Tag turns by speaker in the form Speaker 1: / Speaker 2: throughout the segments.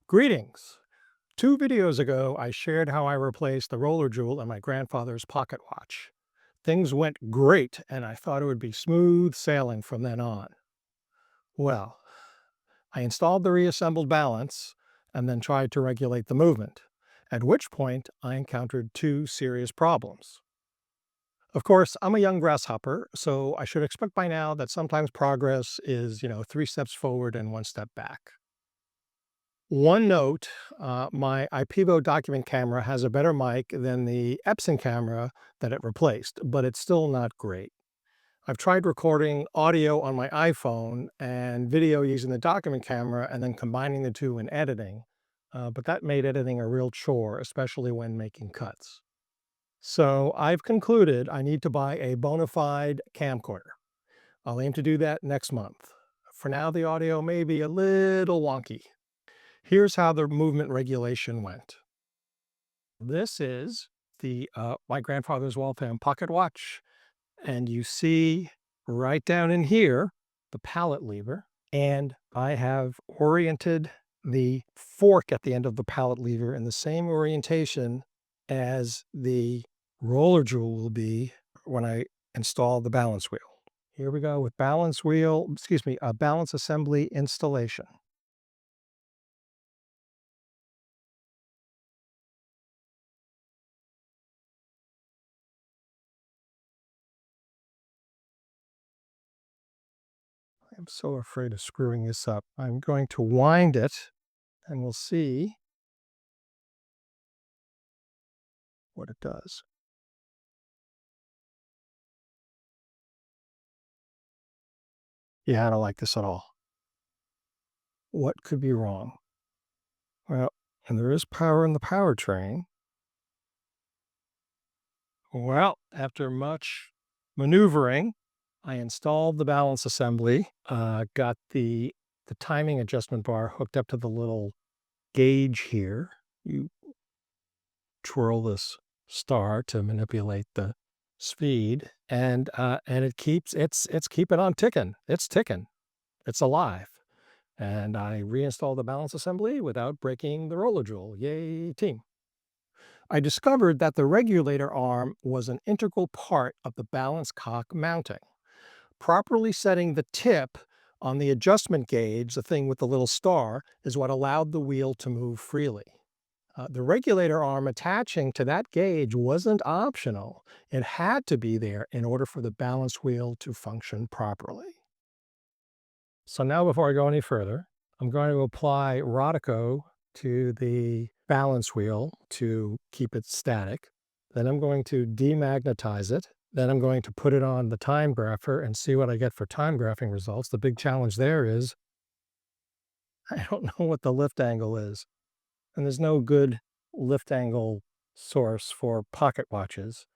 Speaker 1: Greetings. 2 videos ago, I shared how I replaced the roller jewel in my grandfather's pocket watch. Things went great, and I thought it would be smooth sailing from then on. Well, I installed the reassembled balance and then tried to regulate the movement, at which point I encountered two serious problems. Of course, I'm a young grasshopper, so I should expect by now that sometimes progress is, 3 steps forward and 1 step back. One note, my IPEVO document camera has a better mic than the Epson camera that it replaced, but it's still not great. I've tried recording audio on my iPhone and video using the document camera and then combining the two in editing, but that made editing a real chore, especially when making cuts. So I've concluded I need to buy a bona fide camcorder. I'll aim to do that next month. For now, the audio may be a little wonky. Here's how the movement regulation went. This is the my grandfather's Waltham pocket watch, and you see right down in here the pallet lever, and I have oriented the fork at the end of the pallet lever in the same orientation as the roller jewel will be when I install the balance wheel. Here we go with balance assembly installation. I'm so afraid of screwing this up. I'm going to wind it and we'll see what it does. Yeah, I don't like this at all. What could be wrong? Well, and there is power in the powertrain. Well, after much maneuvering, I installed the balance assembly, got the timing adjustment bar hooked up to the little gauge here. You twirl this star to manipulate the speed, and it's keeping on ticking. It's ticking. It's alive. And I reinstalled the balance assembly without breaking the roller jewel. Yay, team. I discovered that the regulator arm was an integral part of the balance cock mounting. Properly setting the tip on the adjustment gauge, the thing with the little star, is what allowed the wheel to move freely. The regulator arm attaching to that gauge wasn't optional. It had to be there in order for the balance wheel to function properly. So now before I go any further, I'm going to apply Rodico to the balance wheel to keep it static. Then I'm going to demagnetize it. Then I'm going to put it on the time grapher and see what I get for time graphing results. The big challenge there is I don't know what the lift angle is. And there's no good lift angle source for pocket watches.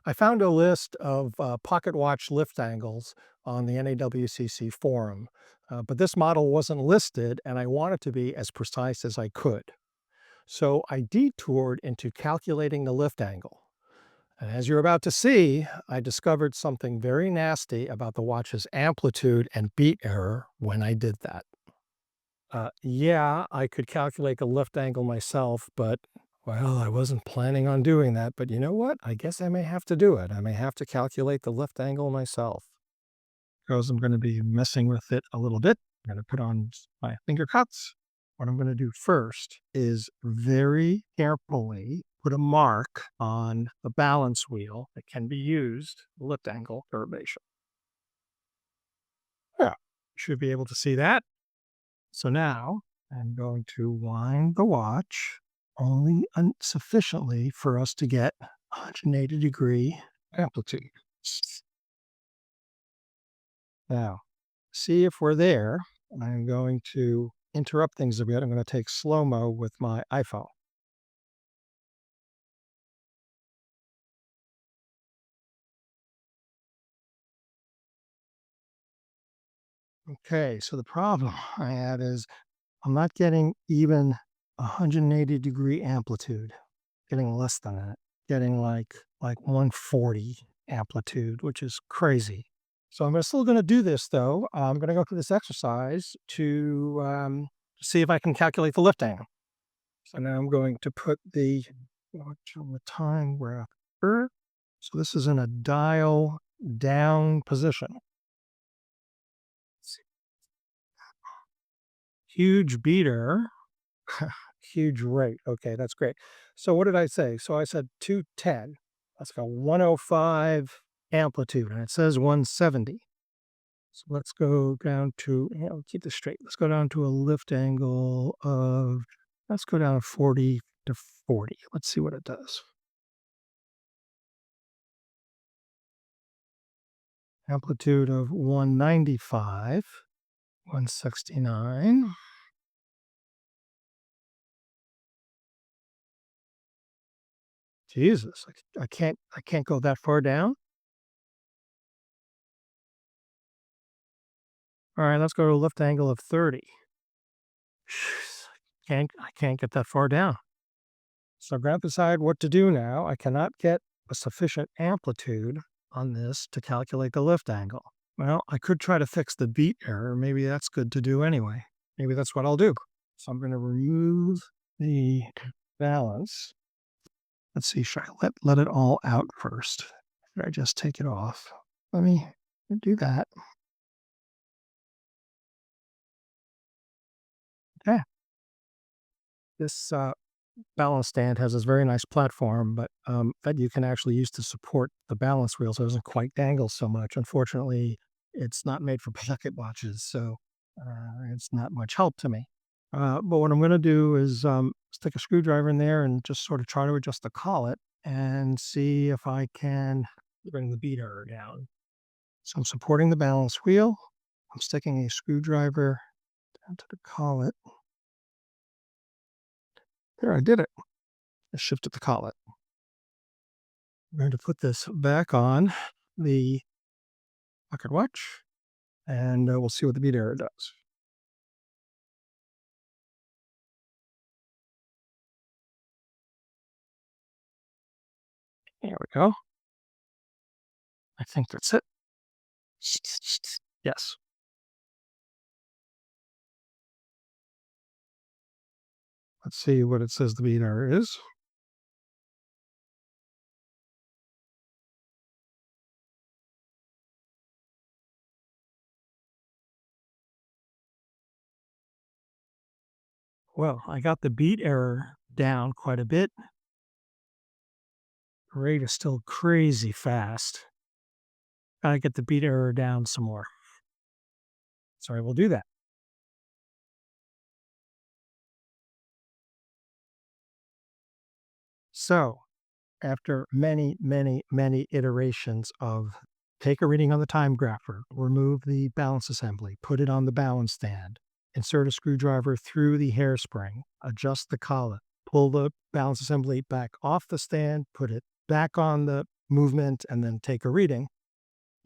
Speaker 1: I found a list of pocket watch lift angles on the NAWCC forum, but this model wasn't listed and I wanted to be as precise as I could. So I detoured into calculating the lift angle. And as you're about to see, I discovered something very nasty about the watch's amplitude and beat error when I did that. Yeah, I could calculate the lift angle myself, but well, I wasn't planning on doing that. But you know what? I guess I may have to do it. I may have to calculate the lift angle myself. Because I'm going to be messing with it a little bit. I'm going to put on my finger cuts. What I'm going to do first is very carefully put a mark on the balance wheel that can be used, lift angle derivation. Yeah, you should be able to see that. So now I'm going to wind the watch only sufficiently for us to get 180-degree amplitude. Now, see if we're there. I'm going to interrupt things a bit. I'm going to take slow-mo with my iPhone. Okay, so the problem I had is I'm not getting even 180-degree amplitude. Getting less than that. Getting like 140 amplitude, which is crazy. So I'm still going to do this though. I'm going to go through this exercise to to see if I can calculate the lift angle. So now I'm going to put the watch on the time wrapper. So this is in a dial down position. Huge beater, huge rate. Okay, that's great. So what did I say? So I said 210. Let's go 105 amplitude, and it says 170. So let's go down to, keep this straight. Let's go down to a lift angle of, let's go down 40 to 40. Let's see what it does. Amplitude of 195, 169. Jesus, I can't go that far down. All right, let's go to a lift angle of 30. I can't get that far down. So I'm going to decide what to do now. I cannot get a sufficient amplitude on this to calculate the lift angle. Well, I could try to fix the beat error. Maybe that's good to do anyway. Maybe that's what I'll do. So I'm going to remove the balance. Let's see, should I let it all out first? Should I just take it off? Let me do that. Okay. This balance stand has this very nice platform, but that you can actually use to support the balance wheel, so it doesn't quite dangle so much. Unfortunately, it's not made for pocket watches, so it's not much help to me. But what I'm going to do is stick a screwdriver in there and just sort of try to adjust the collet and see if I can bring the beat error down. So I'm supporting the balance wheel. I'm sticking a screwdriver down to the collet. There, I did it. I shifted the collet. I'm going to put this back on the pocket watch, and we'll see what the beat error does. There we go. I think that's it. Yes. Let's see what it says the beat error is. Well, I got the beat error down quite a bit. The rate is still crazy fast. Gotta get the beat error down some more. So I will do that. So after many, many, many iterations of take a reading on the time grapher, remove the balance assembly, put it on the balance stand, insert a screwdriver through the hairspring, adjust the collet, pull the balance assembly back off the stand, put it back on the movement, and then take a reading.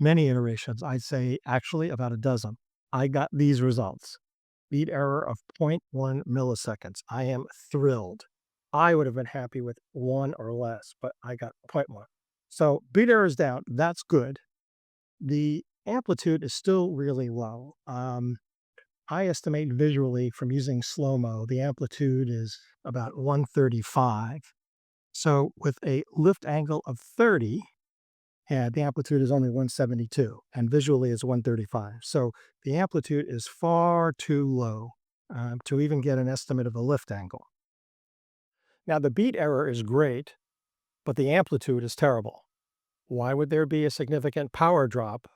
Speaker 1: Many iterations, I'd say actually about a dozen. I got these results. Beat error of zero 0.1 milliseconds. I am thrilled. I would have been happy with 1 or less, but I got zero 0.1. So beat error is down. That's good. The amplitude is still really low. I estimate visually from using slow-mo, the amplitude is about 135. So with a lift angle of 30, and the amplitude is only 172, and visually is 135. So the amplitude is far too low to even get an estimate of the lift angle. Now, the beat error is great, but the amplitude is terrible. Why would there be a significant power drop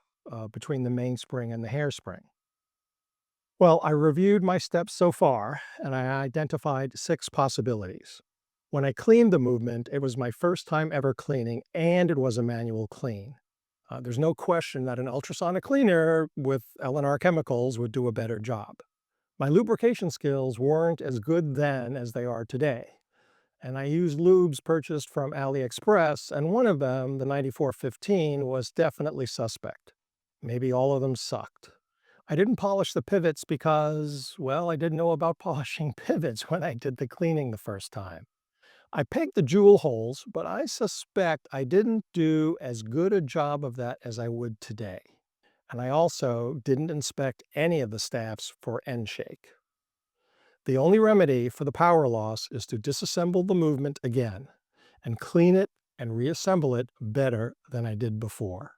Speaker 1: between the mainspring and the hairspring? Well, I reviewed my steps so far, and I identified 6 possibilities. When I cleaned the movement, it was my first time ever cleaning, and it was a manual clean. There's no question that an ultrasonic cleaner with L&R chemicals would do a better job. My lubrication skills weren't as good then as they are today. And I used lubes purchased from AliExpress, and one of them, the 9415, was definitely suspect. Maybe all of them sucked. I didn't polish the pivots because, well, I didn't know about polishing pivots when I did the cleaning the first time. I pegged the jewel holes, but I suspect I didn't do as good a job of that as I would today. And I also didn't inspect any of the staffs for end shake. The only remedy for the power loss is to disassemble the movement again and clean it and reassemble it better than I did before.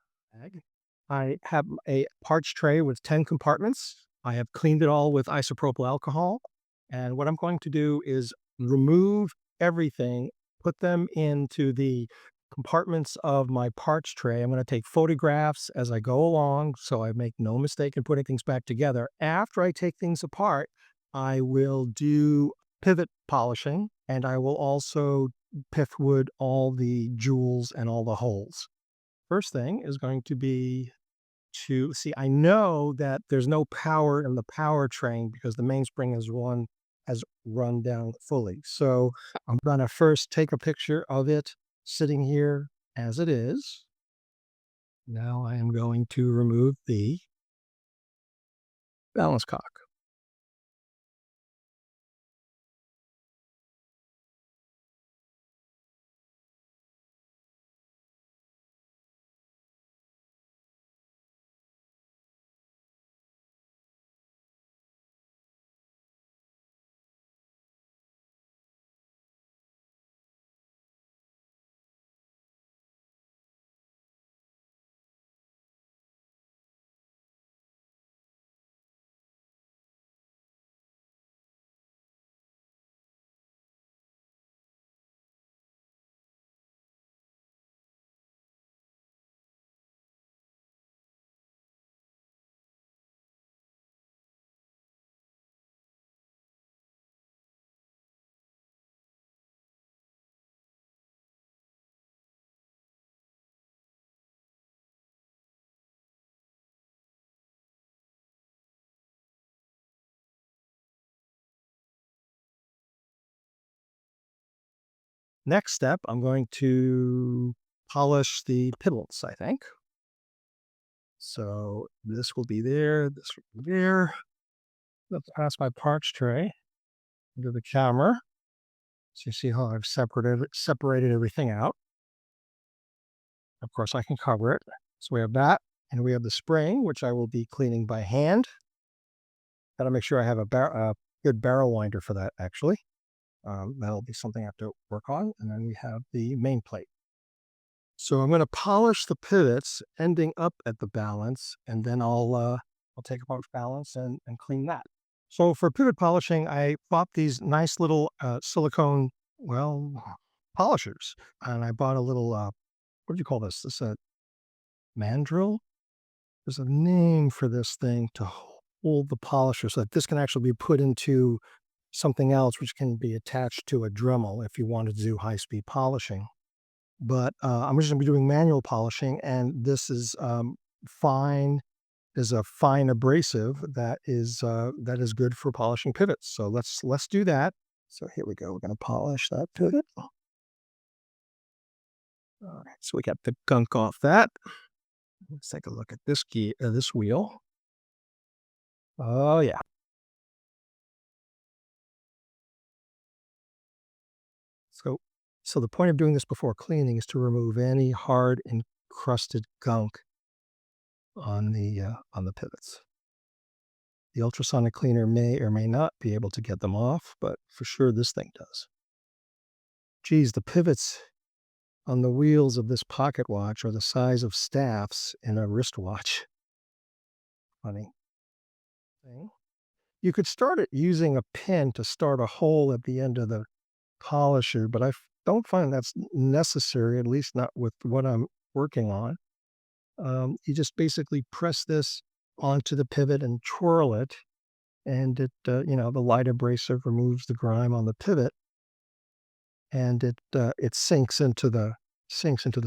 Speaker 1: I have a parts tray with 10 compartments. I have cleaned it all with isopropyl alcohol. And what I'm going to do is remove everything, put them into the compartments of my parts tray. I'm going to take photographs as I go along so I make no mistake in putting things back together. After I take things apart, I will do pivot polishing, and I will also pithwood all the jewels and all the holes. First thing is going to be to see, I know that there's no power in the powertrain because the mainspring has run down fully. So I'm going to first take a picture of it sitting here as it is. Now I am going to remove the balance cock. Next step, I'm going to polish the pivots, I think. So this will be there, this will be there. Let's pass my parts tray into the camera. So you see how I've separated everything out. Of course, I can cover it. So we have that, and we have the spring, which I will be cleaning by hand. Gotta make sure I have a good barrel winder for that, actually. That'll be something I have to work on. And then we have the main plate. So I'm going to polish the pivots ending up at the balance, and then I'll take apart balance and clean that. So for pivot polishing, I bought these nice little silicone, polishers. And I bought a little, what do you call this? This is a mandrel? There's a name for this thing to hold the polisher so that this can actually be put into something else, which can be attached to a Dremel if you wanted to do high-speed polishing. But I'm just going to be doing manual polishing, and this is fine. Is a fine abrasive that is good for polishing pivots. So let's do that. So here we go. We're going to polish that pivot. All right. So we got the gunk off that. Let's take a look at this key, this wheel. Oh yeah. So the point of doing this before cleaning is to remove any hard encrusted gunk on the pivots. The ultrasonic cleaner may or may not be able to get them off, but for sure this thing does. Geez, the pivots on the wheels of this pocket watch are the size of staffs in a wristwatch. Funny thing. You could start it using a pin to start a hole at the end of the polisher, but don't find that's necessary, at least not with what I'm working on. You just basically press this onto the pivot and twirl it, and the light abrasive removes the grime on the pivot, and it sinks into the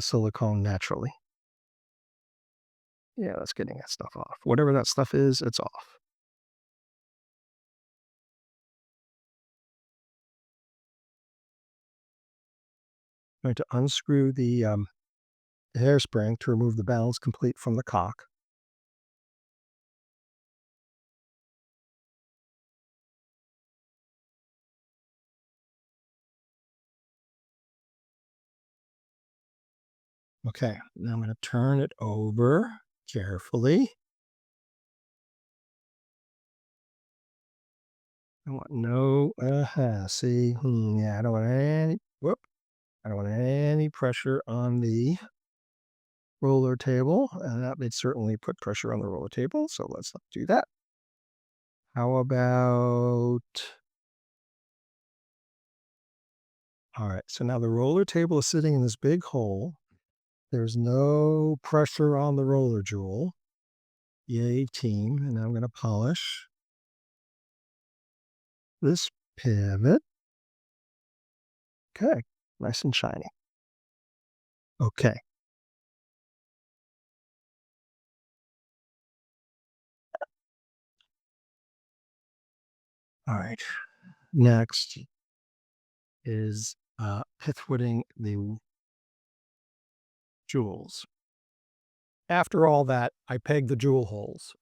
Speaker 1: silicone naturally. Yeah, that's getting that stuff off. Whatever that stuff is, it's off. I'm going to unscrew the hairspring to remove the balance complete from the cock. Okay, now I'm going to turn it over carefully. I want no, see, yeah, I don't want any, whoop, I don't want any pressure on the roller table, and that would certainly put pressure on the roller table, so let's not do that. How about, all right, so now the roller table is sitting in this big hole. There's no pressure on the roller jewel. Yay, team. And now I'm going to polish this pivot. Okay, nice and shiny. Okay. All right. Next is pithwooding the jewels. After all that, I pegged the jewel holes.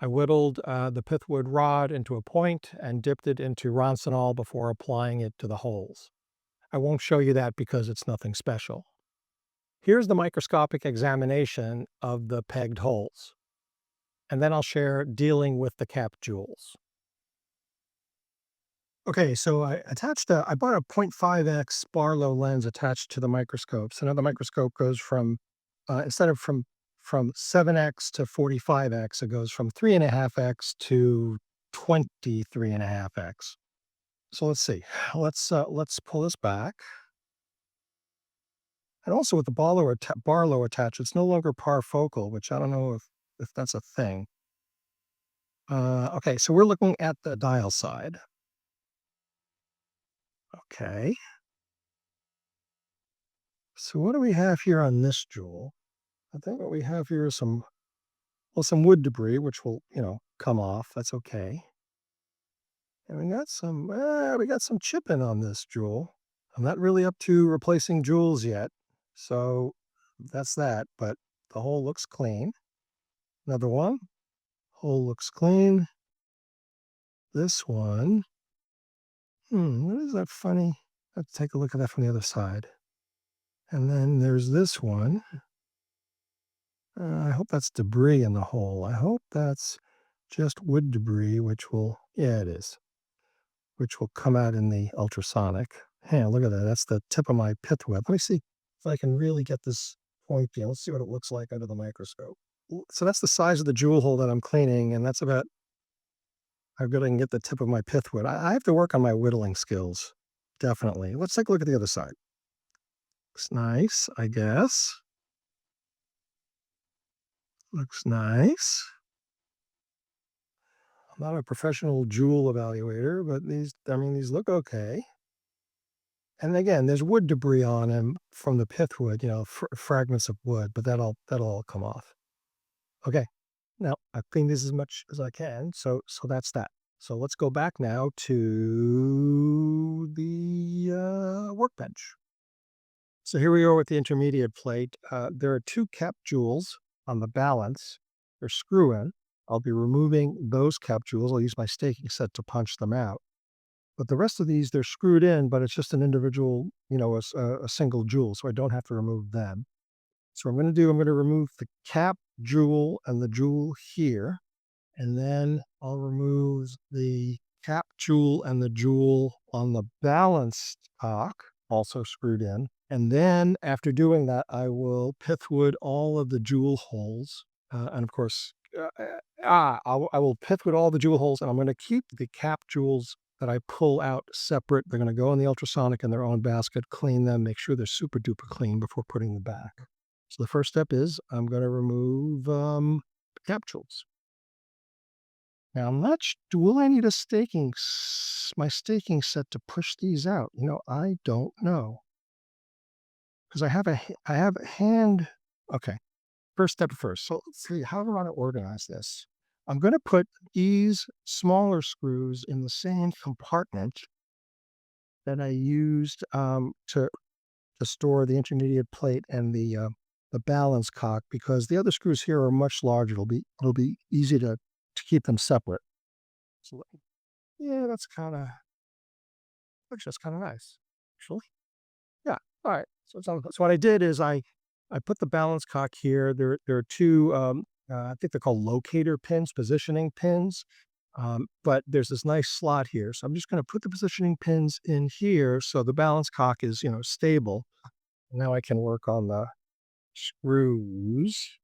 Speaker 1: I whittled the pithwood rod into a point and dipped it into roncinol before applying it to the holes. I won't show you that because it's nothing special. Here's the microscopic examination of the pegged holes, and then I'll share dealing with the capped jewels. Okay, so I bought a 0.5x Barlow lens attached to the microscope. So now the microscope goes from, instead of from 7x to 45x, it goes from 3.5x to 23.5x. So let's see. Let's pull this back. And also with the Barlow attached, it's no longer parfocal, which I don't know if that's a thing. Okay, so we're looking at the dial side. Okay. So what do we have here on this jewel? I think what we have here is some wood debris, which will, come off. That's okay. And we got some chipping on this jewel. I'm not really up to replacing jewels yet. So that's that, but the hole looks clean. Another one, hole looks clean. This one, what is that funny? Let's take a look at that from the other side. And then there's this one. I hope that's debris in the hole. I hope that's just wood debris, which will, yeah, it is, which will come out in the ultrasonic. Hey, look at that. That's the tip of my pithwhip. Let me see if I can really get this point in. Let's see what it looks like under the microscope. So that's the size of the jewel hole that I'm cleaning, and that's about how good I can get the tip of my pithwhip. I have to work on my whittling skills, definitely. Let's take a look at the other side. Looks nice, I guess. Looks nice. I'm not a professional jewel evaluator, but these look okay. And again, there's wood debris on them from the pithwood, fragments of wood, but that'll all come off. Okay. Now I've cleaned this as much as I can, so that's that. So let's go back now to the workbench. So here we are with the intermediate plate. There are two cap jewels on the balance. They're screw in. I'll be removing those cap jewels. I'll use my staking set to punch them out. But the rest of these, they're screwed in, but it's just an individual, a single jewel, so I don't have to remove them. So I'm going to remove the cap jewel and the jewel here, and then I'll remove the cap jewel and the jewel on the balanced cock, also screwed in. And then after doing that, I will pithwood all of the jewel holes. And of course, I will pithwood all the jewel holes, and I'm going to keep the cap jewels that I pull out separate. They're going to go in the ultrasonic in their own basket, clean them, make sure they're super duper clean before putting them back. So the first step is I'm going to remove the cap jewels. Now I'm not will I need my staking set to push these out? I don't know. Because I have a hand. Okay. First step first. So let's see, how do I want to organize this? I'm going to put these smaller screws in the same compartment that I used to store the intermediate plate and the balance cock, because the other screws here are much larger. It'll be easy to keep them separate. So yeah, that's kind of nice, actually. Yeah. All right. So what I did is I put the balance cock here. There are two, I think they're called locator pins, positioning pins. But there's this nice slot here. So I'm just going to put the positioning pins in here so the balance cock is, stable. Now I can work on the screws.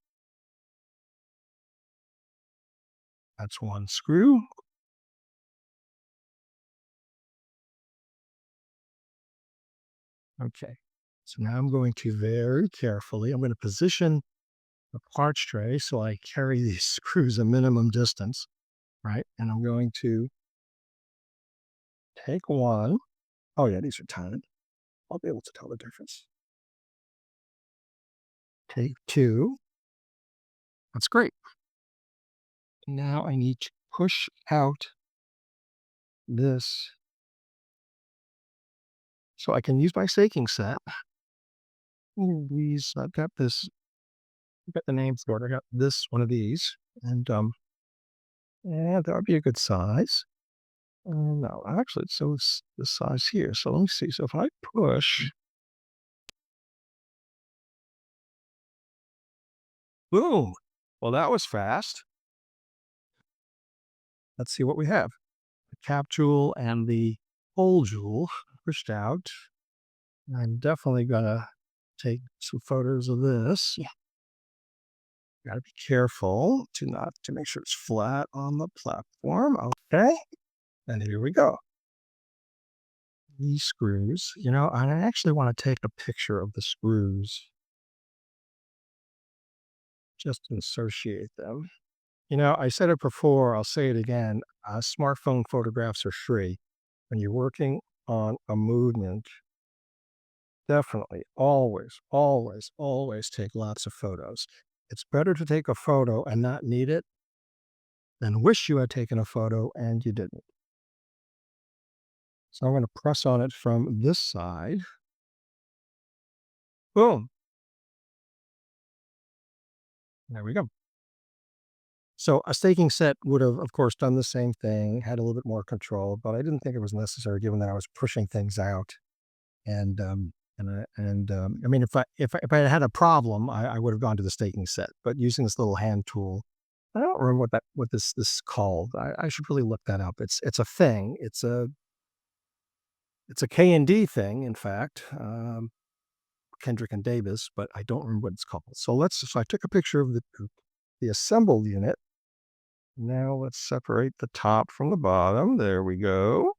Speaker 1: That's one screw. Okay. So now I'm going to very carefully, I'm going to position the parts tray so I carry these screws a minimum distance, right? And I'm going to take one. Oh yeah, these are tied. I'll be able to tell the difference. Take two. That's great. Now I need to push out this so I can use my staking set. These, I've got this, I've got the name for it. I got this one of these, and yeah, that would be a good size. No, actually, so it's the size here. So let me see. So if I push, boom. Well, that was fast. Let's see what we have. The cap jewel and the hole jewel pushed out. I'm definitely gonna take some photos of this. Yeah. Gotta be careful to make sure it's flat on the platform. Okay. And here we go. These screws, I actually want to take a picture of the screws just to associate them. I said it before, I'll say it again. Smartphone photographs are free. When you're working on a movement, definitely, always, always, always take lots of photos. It's better to take a photo and not need it than wish you had taken a photo and you didn't. So I'm going to press on it from this side. Boom. There we go. So a staking set would have, of course, done the same thing, had a little bit more control, but I didn't think it was necessary given that I was pushing things out. I mean, if I had a problem, I would have gone to the staking set. But using this little hand tool, I don't remember what this is called. I should really look that up. It's a thing. It's a K&D thing, in fact, Kendrick and Davis, but I don't remember what it's called. So I took a picture of the assembled unit. Now let's separate the top from the bottom. There we go.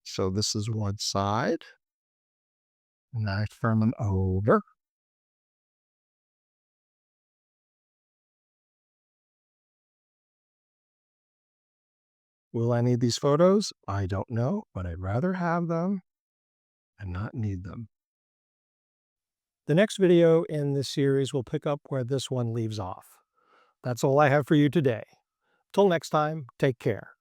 Speaker 1: So this is one side. And I turn them over. Will I need these photos? I don't know, but I'd rather have them and not need them. The next video in this series will pick up where this one leaves off. That's all I have for you today. Till next time, take care.